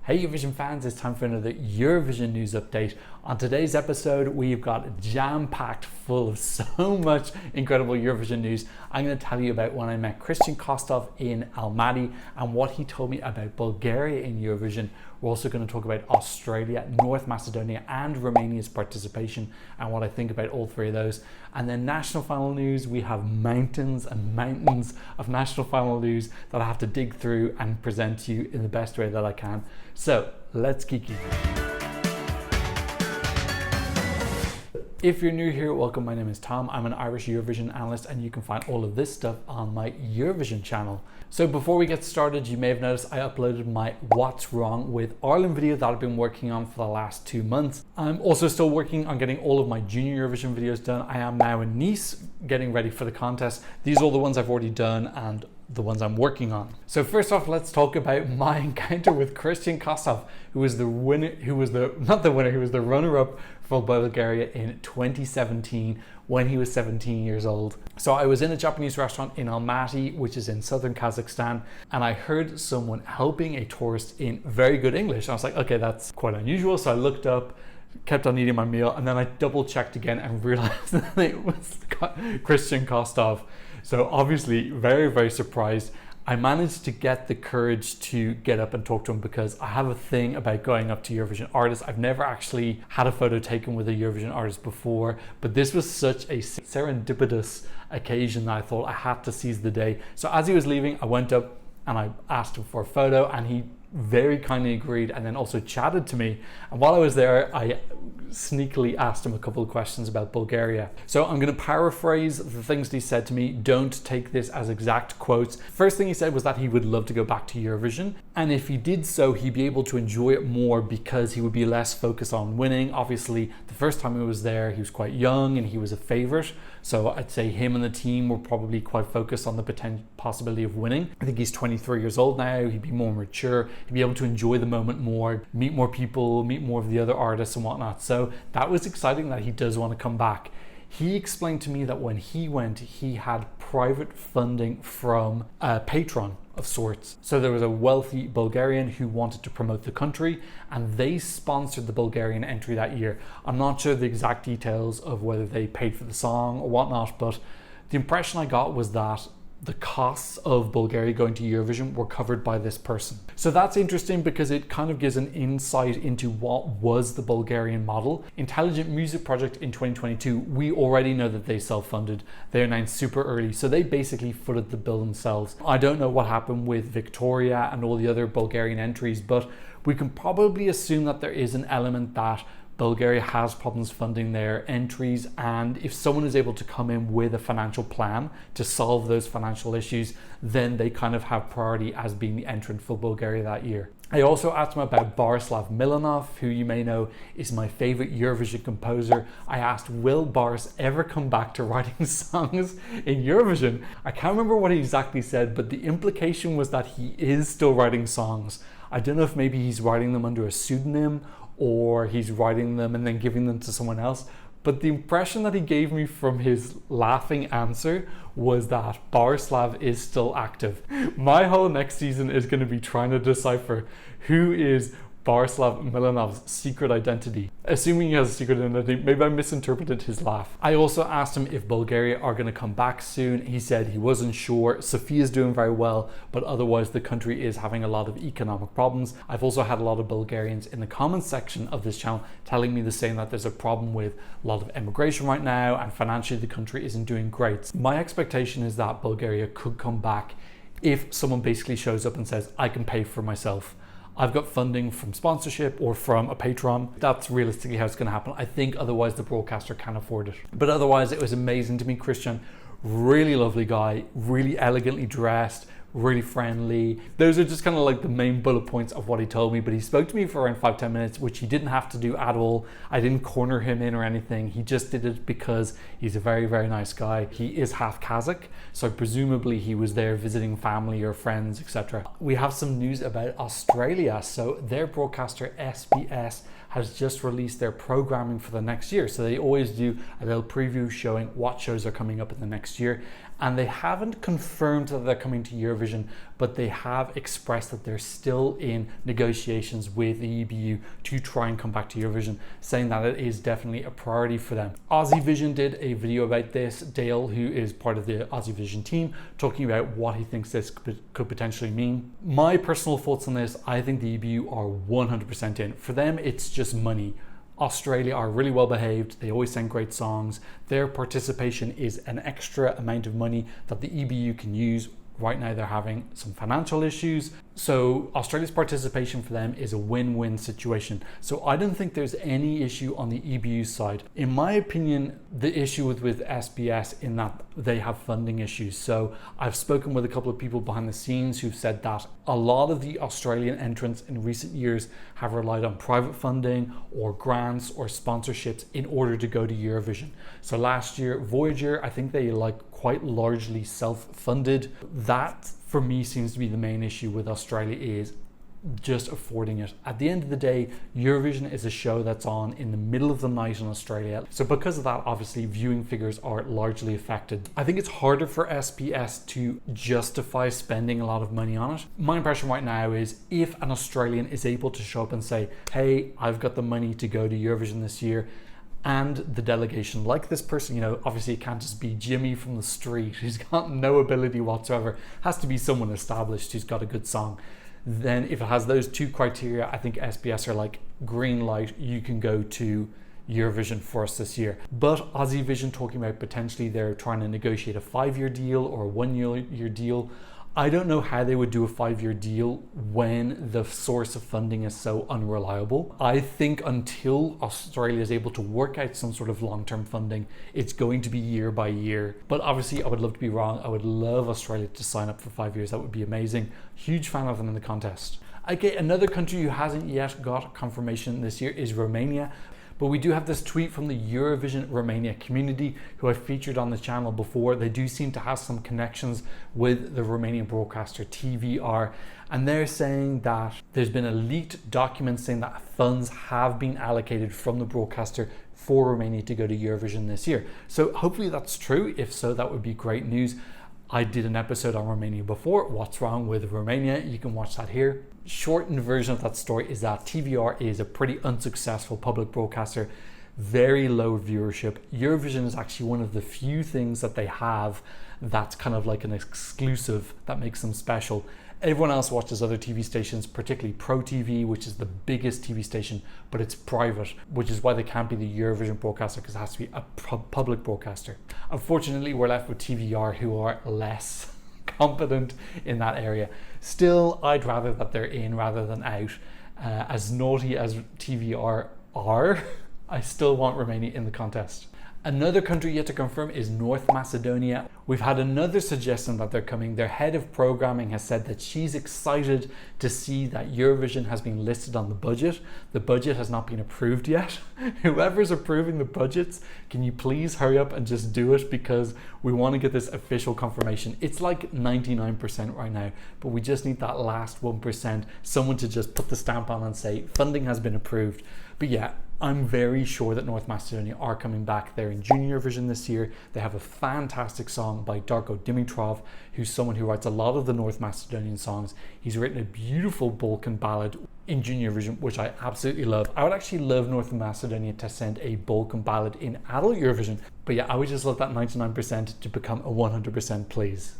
Hey Eurovision fans, it's time for another Eurovision news update. On today's episode, we've got jam-packed full of so much incredible Eurovision news. I'm going to tell you about when I met Kristian Kostov in Almaty and what he told me about Bulgaria in Eurovision. We're also going to talk about Australia, North Macedonia and Romania's participation and what I think about all three of those. And then national final news, we have mountains and mountains of national final news that I have to dig through and present to you in the best way that I can. So let's kiki. If you're new here, welcome. My name is Tom. I'm an Irish Eurovision analyst and you can find all of this stuff on my Eurovision channel. So before we get started, you may have noticed I uploaded my What's Wrong with Ireland video that I've been working on for the last 2 months. I'm also still working on getting all of my junior Eurovision videos done. I am now in Nice getting ready for the contest. These are all the ones I've already done and the ones I'm working on. So first off, let's talk about my encounter with Kristian Kostov, who was the runner-up for Bulgaria in 2017 when he was 17 years old. So I was in a Japanese restaurant in Almaty, which is in southern Kazakhstan, and I heard someone helping a tourist in very good English. I was like, okay, that's quite unusual. So I looked up, kept on eating my meal, and then I double checked again and realized that it was Kristian Kostov. So obviously very, very surprised. I managed to get the courage to get up and talk to him because I have a thing about going up to Eurovision artists. I've never actually had a photo taken with a Eurovision artist before, but this was such a serendipitous occasion that I thought I had to seize the day. So as he was leaving, I went up and I asked him for a photo and he very kindly agreed and then also chatted to me. And while I was there, I sneakily asked him a couple of questions about Bulgaria. So I'm going to paraphrase the things that he said to me. Don't take this as exact quotes. First thing he said was that he would love to go back to Eurovision. And if he did so, he'd be able to enjoy it more because he would be less focused on winning. Obviously, the first time he was there, he was quite young and he was a favorite. So I'd say him and the team were probably quite focused on the potential possibility of winning. I think he's 23 years old now. He'd be more mature. He'd be able to enjoy the moment more, meet more people, meet more of the other artists and whatnot. So that was exciting that he does want to come back. He explained to me that when he went, he had private funding from a patron of sorts. So there was a wealthy Bulgarian who wanted to promote the country and they sponsored the Bulgarian entry that year. I'm not sure the exact details of whether they paid for the song or whatnot, but the impression I got was that the costs of Bulgaria going to Eurovision were covered by this person. So that's interesting because it kind of gives an insight into what was the Bulgarian model. Intelligent Music Project in 2022, we already know that they self-funded. They announced super early, so they basically footed the bill themselves. I don't know what happened with Victoria and all the other Bulgarian entries, but we can probably assume that there is an element that Bulgaria has problems funding their entries, and if someone is able to come in with a financial plan to solve those financial issues, then they kind of have priority as being the entrant for Bulgaria that year. I also asked him about Borislav Milanov, who you may know is my favorite Eurovision composer. I asked, will Boris ever come back to writing songs in Eurovision? I can't remember what he exactly said, but the implication was that he is still writing songs. I don't know if maybe he's writing them under a pseudonym or he's writing them and then giving them to someone else. But the impression that he gave me from his laughing answer was that Borislav is still active. My whole next season is going to be trying to decipher who is Borislav Milanov's secret identity. Assuming he has a secret identity, maybe I misinterpreted his laugh. I also asked him if Bulgaria are going to come back soon. He said he wasn't sure. Sofia's doing very well, but otherwise the country is having a lot of economic problems. I've also had a lot of Bulgarians in the comments section of this channel telling me the same, that there's a problem with a lot of immigration right now and financially the country isn't doing great. My expectation is that Bulgaria could come back if someone basically shows up and says, I can pay for myself. I've got funding from sponsorship or from a patron. That's realistically how it's going to happen. I think otherwise the broadcaster can't afford it. But otherwise it was amazing to meet Kristian. Really lovely guy, really elegantly dressed, really friendly. Those are just kind of like the main bullet points of what he told me, but he spoke to me for around 5-10 minutes, which he didn't have to do at all. I didn't corner him in or anything. He just did it because he's a very, very nice guy. He is half Kazakh, so presumably he was there visiting family or friends, etc. We have some news about Australia. So their broadcaster SBS has just released their programming for the next year. So they always do a little preview showing what shows are coming up in the next year. and they haven't confirmed that they're coming to Eurovision, but they have expressed that they're still in negotiations with the EBU to try and come back to Eurovision, saying that it is definitely a priority for them. Aussie Vision did a video about this. Dale, who is part of the Aussie Vision team, talking about what he thinks this could potentially mean. My personal thoughts on this, I think the EBU are 100% in. For them, it's just money. Australia are really well behaved. They always send great songs. Their participation is an extra amount of money that the EBU can use. Right now they're having some financial issues. So Australia's participation for them is a win-win situation. So I don't think there's any issue on the EBU side. In my opinion, the issue with SBS in that they have funding issues. So I've spoken with a couple of people behind the scenes who've said that a lot of the Australian entrants in recent years have relied on private funding or grants or sponsorships in order to go to Eurovision. So last year, Voyager, I think they quite largely self-funded. That for me seems to be the main issue with Australia, is just affording it. At the end of the day, Eurovision is a show that's on in the middle of the night in Australia. So because of that, obviously viewing figures are largely affected. I think it's harder for SBS to justify spending a lot of money on it. My impression right now is if an Australian is able to show up and say, hey, I've got the money to go to Eurovision this year, and the delegation, like this person, obviously it can't just be Jimmy from the street who's got no ability whatsoever. It has to be someone established who's got a good song. Then if it has those two criteria, I think SBS are like, green light, you can go to Eurovision for us this year. But Aussie Vision talking about potentially they're trying to negotiate a 5-year deal or a 1-year deal. I don't know how they would do a 5-year deal when the source of funding is so unreliable. I think until Australia is able to work out some sort of long-term funding, it's going to be year by year. But obviously I would love to be wrong. I would love Australia to sign up for 5 years. That would be amazing. Huge fan of them in the contest. Okay, another country who hasn't yet got confirmation this year is Romania. But we do have this tweet from the Eurovision Romania community, who I featured on the channel before. They do seem to have some connections with the Romanian broadcaster TVR, and they're saying that there's been a leaked document saying that funds have been allocated from the broadcaster for Romania to go to Eurovision this year. So hopefully that's true. If so, that would be great news. I did an episode on Romania before. What's wrong with Romania? You can watch that here. Shortened version of that story is that TVR is a pretty unsuccessful public broadcaster, very low viewership. Eurovision is actually one of the few things that they have that's kind of like an exclusive that makes them special. Everyone else watches other TV stations, particularly Pro TV, which is the biggest TV station, but it's private, which is why they can't be the Eurovision broadcaster, because it has to be a public broadcaster. Unfortunately, we're left with TVR, who are less competent in that area. Still, I'd rather that they're in rather than out. As naughty as TVR are, I still want Romania in the contest. Another country yet to confirm is North Macedonia. We've had another suggestion that they're coming. Their head of programming has said that she's excited to see that Eurovision has been listed on the budget. The budget has not been approved yet. Whoever's approving the budgets, can you please hurry up and just do it, because we want to get this official confirmation. It's like 99% right now, but we just need that last 1%, someone to just put the stamp on and say funding has been approved. But yeah, I'm very sure that North Macedonia are coming back. They're in Junior Eurovision this year. They have a fantastic song by Darko Dimitrov, who's someone who writes a lot of the North Macedonian songs. He's written a beautiful Balkan ballad in Junior Eurovision, which I absolutely love. I would actually love North Macedonia to send a Balkan ballad in adult Eurovision. But yeah, I would just love that 99% to become a 100%, please.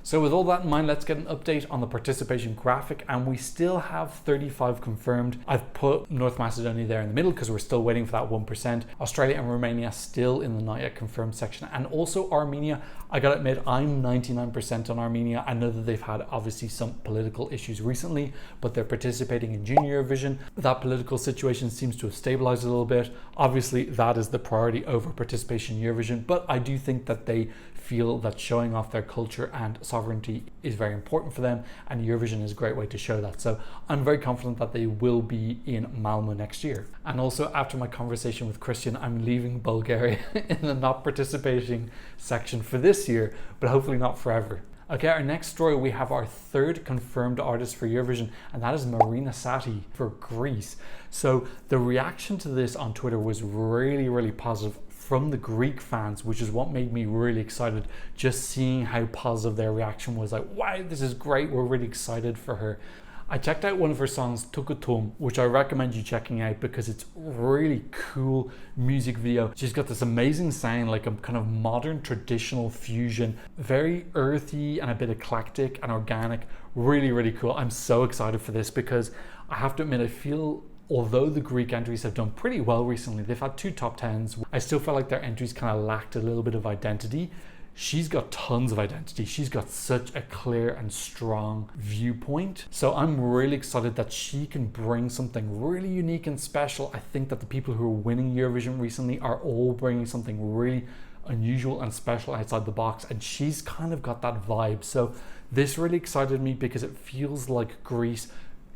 So with all that in mind, let's get an update on the participation graphic, and we still have 35 confirmed. I've put North Macedonia there in the middle because we're still waiting for that 1%. Australia and Romania still in the not yet confirmed section, and also Armenia. I gotta admit, I'm 99% on Armenia. I know that they've had obviously some political issues recently, but they're participating in Junior Eurovision. That political situation seems to have stabilized a little bit. Obviously, that is the priority over participation in Eurovision, but I do think that they feel that showing off their culture and sovereignty is very important for them, and Eurovision is a great way to show that. So I'm very confident that they will be in Malmo next year. And also, after my conversation with Kristian, I'm leaving Bulgaria in the not participating section for this year, but hopefully not forever. Okay, our next story, we have our third confirmed artist for Eurovision, and that is Marina Satti for Greece. So the reaction to this on Twitter was really, really positive from the Greek fans, which is what made me really excited. Just seeing how positive their reaction was, like, wow, this is great, we're really excited for her. I checked out one of her songs, Tukutum, which I recommend you checking out because it's really cool music video. She's got this amazing sound, like a kind of modern traditional fusion, very earthy and a bit eclectic and organic. Really, really cool. I'm so excited for this because I have to admit, I feel although the Greek entries have done pretty well recently, they've had 2 top 10s, I still felt like their entries kind of lacked a little bit of identity. She's got tons of identity. She's got such a clear and strong viewpoint. So I'm really excited that she can bring something really unique and special. I think that the people who are winning Eurovision recently are all bringing something really unusual and special outside the box, and she's kind of got that vibe. So this really excited me because it feels like Greece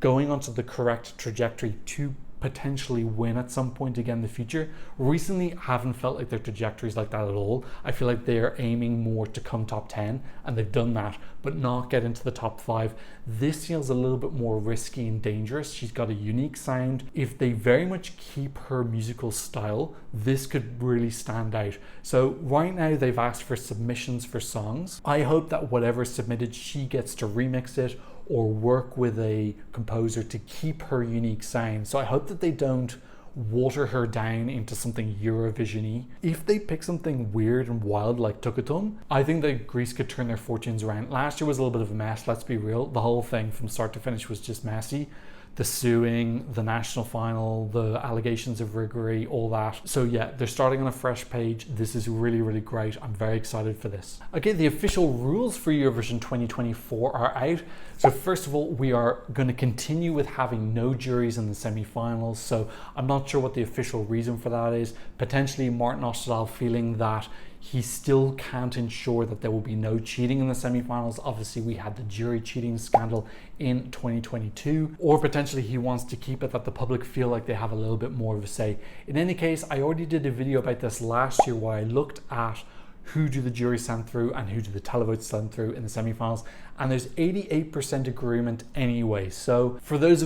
going onto the correct trajectory to potentially win at some point again in the future. Recently, I haven't felt like their trajectory is like that at all. I feel like they're aiming more to come top 10, and they've done that, but not get into the top 5. This feels a little bit more risky and dangerous. She's got a unique sound. If they very much keep her musical style, this could really stand out. So right now they've asked for submissions for songs. I hope that whatever's submitted, she gets to remix it or work with a composer to keep her unique sound. So I hope that they don't water her down into something Eurovision-y. If they pick something weird and wild like Tukutum, I think that Greece could turn their fortunes around. Last year was a little bit of a mess, let's be real. The whole thing from start to finish was just messy. The suing, the national final, the allegations of riggery, all that. So yeah, they're starting on a fresh page. This is really, really great. I'm very excited for this. Okay, the official rules for Eurovision 2024 are out. So first of all, we are going to continue with having no juries in the semi-finals. So I'm not sure what the official reason for that is. Potentially Martin Osterdahl feeling that he still can't ensure that there will be no cheating in the semi-finals. Obviously, we had the jury cheating scandal in 2022. Or potentially he wants to keep it that the public feel like they have a little bit more of a say. In any case, I already did a video about this last year where I looked at who do the jury send through and who do the televotes send through in the semi-finals, and there's 88% agreement anyway. So for those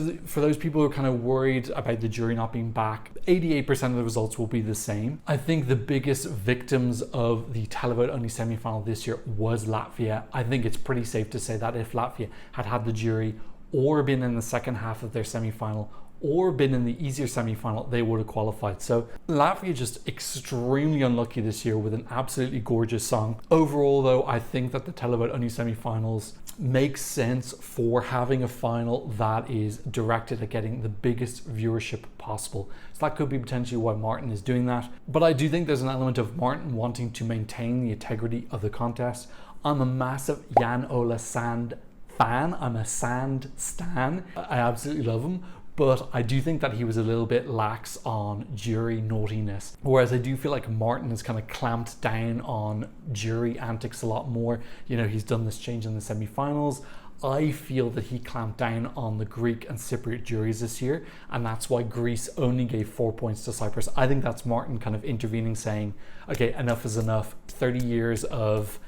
people who are kind of worried about the jury not being back, 88% of the results will be the same. I think the biggest victims of the televote only semi-final this year was Latvia. I think it's pretty safe to say that if Latvia had had the jury or been in the second half of their semi-final or been in the easier semi-final, they would have qualified. So Latvia just extremely unlucky this year with an absolutely gorgeous song. Overall though, I think that the televote only semi-finals makes sense for having a final that is directed at getting the biggest viewership possible. So that could be potentially why Martin is doing that. But I do think there's an element of Martin wanting to maintain the integrity of the contest. I'm a massive Jan Ola Sand fan. I'm a Sand stan. I absolutely love him. But I do think that he was a little bit lax on jury naughtiness. Whereas I do feel like Martin has kind of clamped down on jury antics a lot more. You know, he's done this change in the semi-finals. I feel that he clamped down on the Greek and Cypriot juries this year, and that's why Greece only gave 4 points to Cyprus. I think that's Martin kind of intervening, saying, okay, enough is enough. 30 years of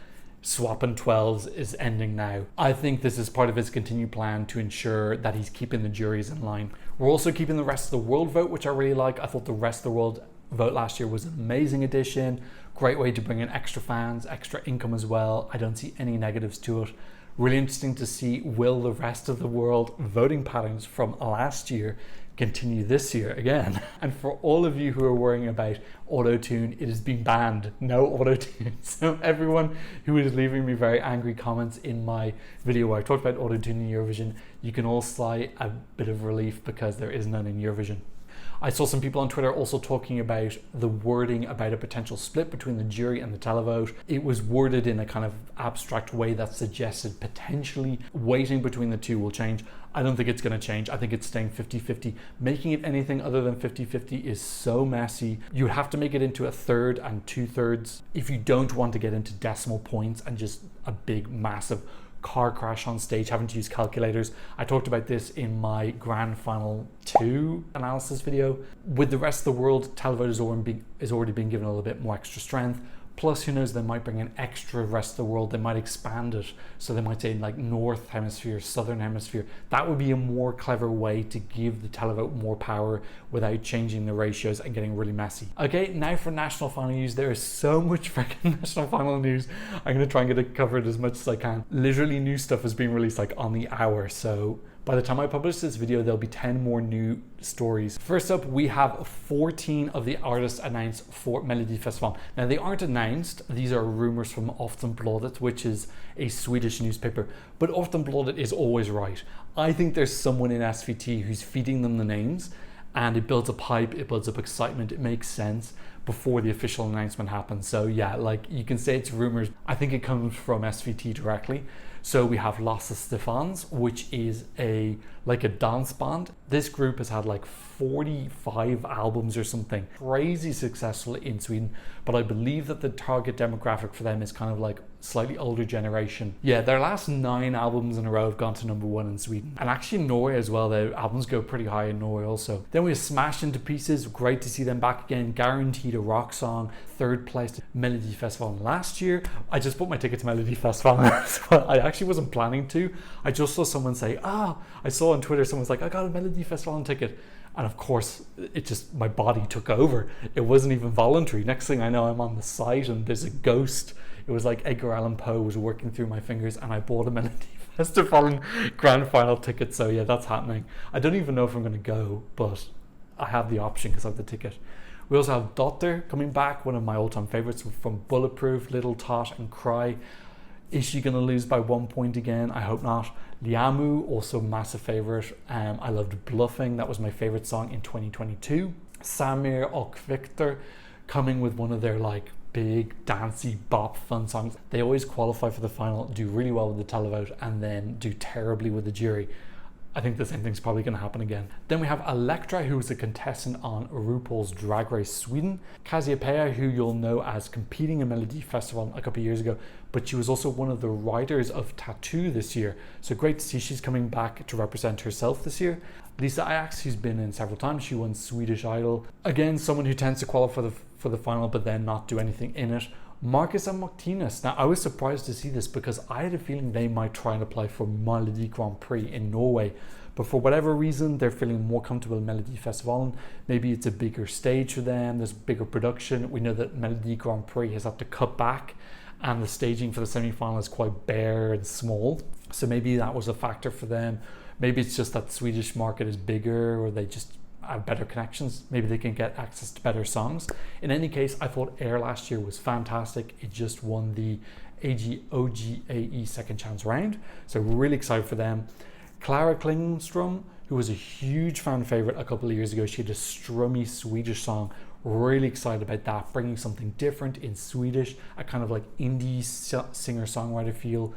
swapping 12s is ending now. I think this is part of his continued plan to ensure that he's keeping the juries in line. We're also keeping the rest of the world vote, which I really like. I thought the rest of the world vote last year was an amazing addition. Great way to bring in extra fans, extra income as well. I don't see any negatives to it. Really interesting to see, will the rest of the world voting patterns from last year continue this year again? And for all of you who are worrying about auto-tune, it has been banned. No auto-tune. So everyone who is leaving me very angry comments in my video where I talked about auto-tune in Eurovision, you can all sigh a bit of relief because there is none in Eurovision. I saw some people on Twitter also talking about the wording about a potential split between the jury and the televote. It was worded in a kind of abstract way that suggested potentially weighting between the two will change. I don't think it's going to change. I think it's staying 50-50. Making it anything other than 50-50 is so messy. You would have to make it into a third and 2/3 if you don't want to get into decimal points and just a big massive car crash on stage, having to use calculators. I talked about this in my Grand Final 2 analysis video. With the rest of the world, televote has already been given a little bit more extra strength. Plus, who knows, they might bring in extra rest of the world. They might expand it. So they might say like North Hemisphere, Southern Hemisphere. That would be a more clever way to give the televote more power without changing the ratios and getting really messy. Okay, now for national final news. There is so much freaking national final news. I'm going to try and get it covered as much as I can. Literally new stuff is being released like on the hour. So by the time I publish this video, there'll be 10 more new stories. First up, we have 14 of the artists announced for Melodifestivalen. Now, they aren't announced. These are rumors from Aftonbladet, which is a Swedish newspaper. But Aftonbladet is always right. I think there's someone in SVT who's feeding them the names, and it builds up hype, it builds up excitement, it makes sense before the official announcement happens. So yeah, like you can say it's rumors. I think it comes from SVT directly. So we have Lasse Stefans, which is like a dance band. This group has had like 45 albums or something. Crazy successful in Sweden, but I believe that the target demographic for them is kind of like slightly older generation. Yeah, their last 9 albums in a row have gone to #1 in Sweden. And actually in Norway as well, their albums go pretty high in Norway also. Then we have Smash Into Pieces, great to see them back again. Guaranteed a rock song, 3rd place at Melodifestivalen last year. I just bought my ticket to Melodifestivalen. I actually wasn't planning to. I just saw someone say, I saw on Twitter, someone's like, I got a Melodifestivalen ticket. And of course, my body took over. It wasn't even voluntary. Next thing I know, I'm on the site and there's a ghost. It was like Edgar Allan Poe was working through my fingers, and I bought a Melodifestivalen grand final ticket. So yeah, that's happening. I don't even know if I'm going to go, but I have the option because I have the ticket. We also have Dotter coming back, one of my all-time favorites from Bulletproof, Little Tot and Cry. Is she going to lose by 1 point again? I hope not. Liamu, also massive favorite. I loved Bluffing. That was my favorite song in 2022. Samir och Victor coming with one of their like big dancey bop fun songs. They always qualify for the final, do really well with the televote, and then do terribly with the jury. I think the same thing's probably going to happen again. Then we have Elektra, who was a contestant on RuPaul's Drag Race Sweden. Cassiopeia, who you'll know as competing in Melodifestivalen a couple of years ago, but she was also one of the writers of Tattoo this year. So great to see she's coming back to represent herself this year. Lisa Ajax, who's been in several times, she won Swedish Idol. Again, someone who tends to qualify for the final but then not do anything in it. Marcus and Martinez. Now, I was surprised to see this because I had a feeling they might try and apply for Melodi Grand Prix in Norway. But for whatever reason, they're feeling more comfortable in Melodifestivalen. Maybe it's a bigger stage for them, there's bigger production. We know that Melodi Grand Prix has had to cut back and the staging for the semi-final is quite bare and small. So maybe that was a factor for them. Maybe it's just that the Swedish market is bigger, or they just have better connections. Maybe they can get access to better songs. In any case, I thought Air last year was fantastic. It just won the OGAE second chance round. So really excited for them. Clara Klingström, who was a huge fan favorite a couple of years ago. She had a strummy Swedish song. Really excited about that, bringing something different in Swedish, a kind of like indie singer-songwriter feel.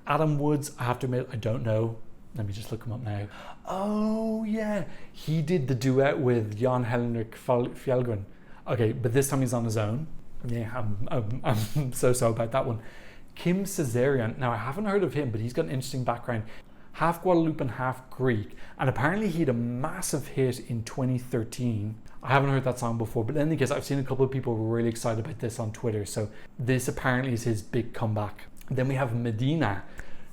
Adam Woods, I have to admit, I don't know. Let me just look him up now. Oh yeah, he did the duet with Jan Henrik Fjällgren. Okay, but this time he's on his own. Yeah, I'm so about that one. Kim Cesarian, now I haven't heard of him, but he's got an interesting background. Half Guadeloupean, half Greek, and apparently he had a massive hit in 2013. I haven't heard that song before, but in any case, I've seen a couple of people really excited about this on Twitter, so this apparently is his big comeback. Then we have Medina,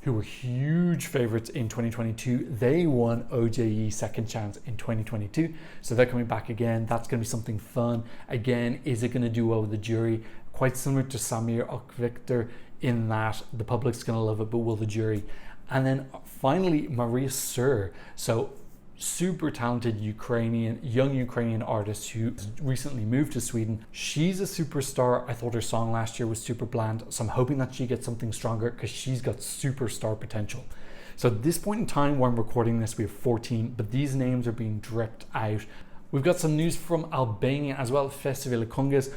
who were huge favorites in 2022. They won OJE second chance in 2022, so they're coming back again. That's going to be something fun. Again, is it going to do well with the jury? Quite similar to Samir och Victor in that the public's going to love it, but will the jury? And then finally, Maria Sur. So super talented young Ukrainian artist who recently moved to Sweden. She's a superstar. I thought her song last year was super bland, so I'm hoping that she gets something stronger because she's got superstar potential. So at this point in time when I'm recording this, we have 14, but these names are being dripped out. We've got some news from Albania as well, Festival Kungas.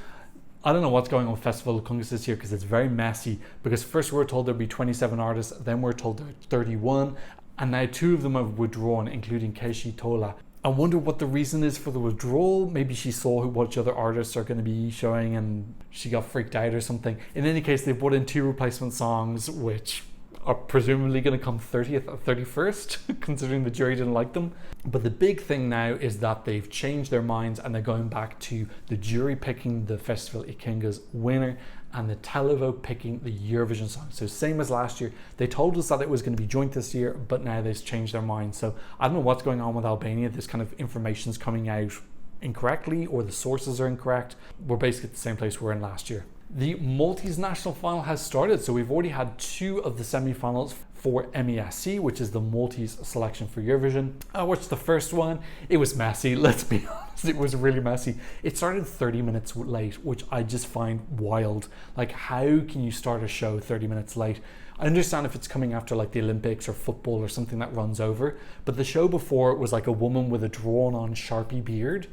I don't know what's going on with Festival of Kungas this year because it's very messy, because first we were told there'd be 27 artists, then we're told there are 31, and now 2 of them have withdrawn, including Keishi Tola. I wonder what the reason is for the withdrawal. Maybe she saw which other artists are going to be showing and she got freaked out or something. In any case, they brought in 2 replacement songs, which are presumably going to come 30th or 31st, considering the jury didn't like them. But the big thing now is that they've changed their minds and they're going back to the jury picking the Festival Ikenga's winner, and the televote picking the Eurovision song. So same as last year. They told us that it was going to be joint this year, but now they've changed their mind. So I don't know what's going on with Albania. This kind of information's coming out incorrectly, or the sources are incorrect. We're basically at the same place we were in last year. The Maltese national final has started, so we've already had 2 of the semi-finals for MESC, which is the Maltese selection for Eurovision. I watched the first one. It was messy, let's be honest. It was really messy. It started 30 minutes late, which I just find wild. Like, how can you start a show 30 minutes late? I understand if it's coming after like the Olympics or football or something that runs over, but the show before was like a woman with a drawn-on Sharpie beard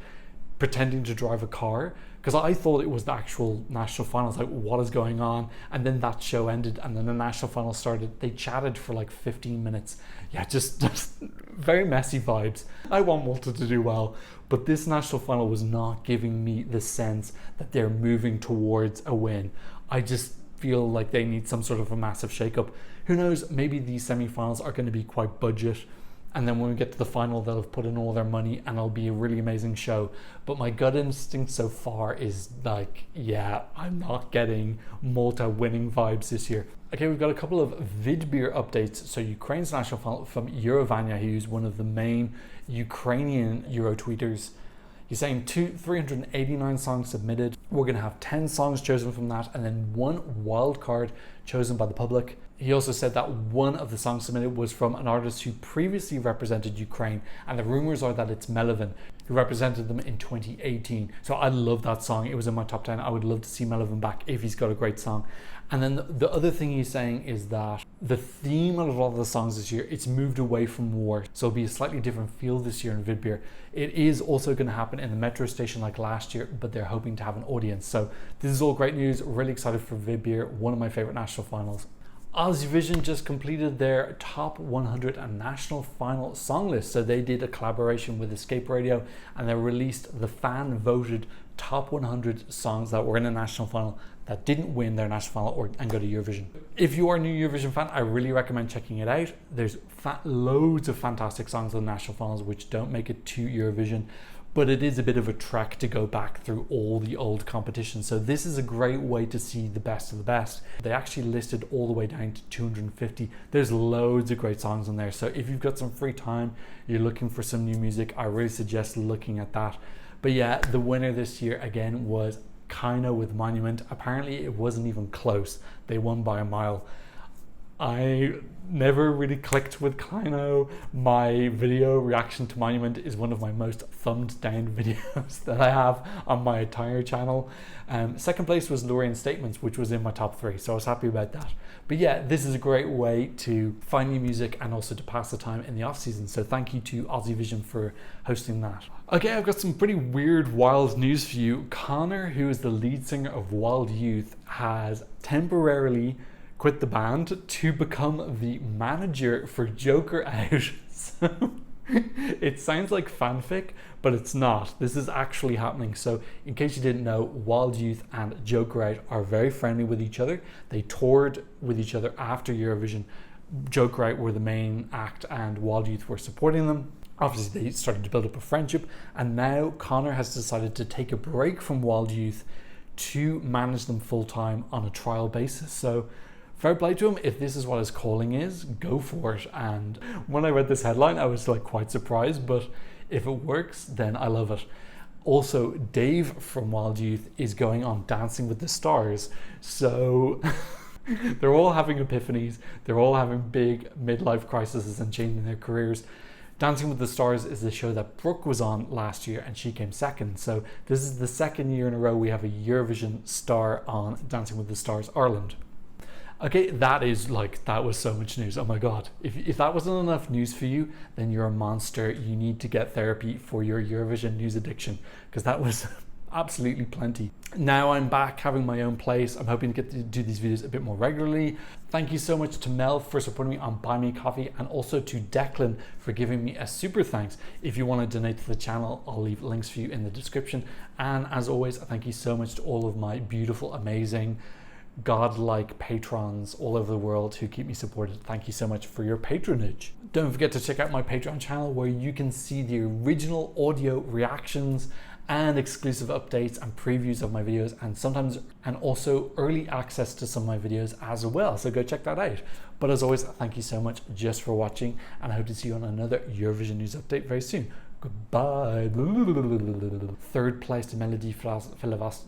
pretending to drive a car, because I thought it was the actual national finals. Like, what is going on? And then that show ended, and then the national final started. They chatted for like 15 minutes. Yeah, just very messy vibes. I want Malta to do well, but this national final was not giving me the sense that they're moving towards a win. I just feel like they need some sort of a massive shakeup. Who knows? Maybe these semi-finals are going to be quite budget, and then when we get to the final, they'll have put in all their money and it'll be a really amazing show. But my gut instinct so far is like, yeah, I'm not getting Malta winning vibes this year. Okay, we've got a couple of Vidbir updates. So Ukraine's national final from Eurovania, who's one of the main Ukrainian Euro tweeters. He's saying 389 songs submitted. We're going to have 10 songs chosen from that, and then 1 wild card chosen by the public. He also said that one of the songs submitted was from an artist who previously represented Ukraine, and the rumors are that it's Melfest, who represented them in 2018. So I love that song. It was in my top 10. I would love to see Melfest back if he's got a great song. And then the other thing he's saying is that the theme of a lot of the songs this year, it's moved away from war. So it'll be a slightly different feel this year in Vidbir. It is also going to happen in the metro station like last year, but they're hoping to have an audience. So this is all great news. Really excited for Vidbir, one of my favorite national finals. Eurovision just completed their top 100 and national final song list. So they did a collaboration with Escape Radio, and they released the fan voted top 100 songs that were in a national final that didn't win their national final and go to Eurovision. If you are a new Eurovision fan, I really recommend checking it out. There's loads of fantastic songs on the national finals which don't make it to Eurovision, but it is a bit of a trek to go back through all the old competitions. So this is a great way to see the best of the best. They actually listed all the way down to 250. There's loads of great songs on there. So if you've got some free time, you're looking for some new music, I really suggest looking at that. But yeah, the winner this year again was Conor with Monument. Apparently it wasn't even close. They won by a mile. I never really clicked with Conor. My video reaction to Monument is one of my most thumbed down videos that I have on my entire channel. Second place was Lorraine Statements, which was in my top 3, so I was happy about that. But yeah, this is a great way to find new music and also to pass the time in the off season. So thank you to Eurovision for hosting that. Okay, I've got some pretty weird, wild news for you. Conor, who is the lead singer of Wild Youth, has temporarily quit the band to become the manager for Joker Out. So it sounds like fanfic, but it's not. This is actually happening. So in case you didn't know, Wild Youth and Joker Out are very friendly with each other. They toured with each other after Eurovision. Joker Out were the main act and Wild Youth were supporting them. Obviously they started to build up a friendship, and now Conor has decided to take a break from Wild Youth to manage them full-time on a trial basis. So fair play to him. If this is what his calling is, go for it. And when I read this headline, I was like quite surprised, but if it works, then I love it. Also, Dave from Wild Youth is going on Dancing with the Stars. So they're all having epiphanies. They're all having big midlife crises and changing their careers. Dancing with the Stars is the show that Brooke was on last year and she came second. So this is the second year in a row we have a Eurovision star on Dancing with the Stars Ireland. Okay, that was so much news. Oh my God. If that wasn't enough news for you, then you're a monster. You need to get therapy for your Eurovision news addiction, because that was absolutely plenty. Now I'm back having my own place. I'm hoping to get to do these videos a bit more regularly. Thank you so much to Mel for supporting me on Buy Me Coffee, and also to Declan for giving me a super thanks. If you want to donate to the channel, I'll leave links for you in the description. And as always, thank you so much to all of my beautiful, amazing, godlike patrons all over the world who keep me supported. Thank you so much for your patronage. Don't forget to check out my Patreon channel, where you can see the original audio reactions and exclusive updates and previews of my videos, and also early access to some of my videos as well. So go check that out. But as always, thank you so much just for watching, and I hope to see you on another Eurovision news update very soon. Goodbye. Third place to Melody Filibuster.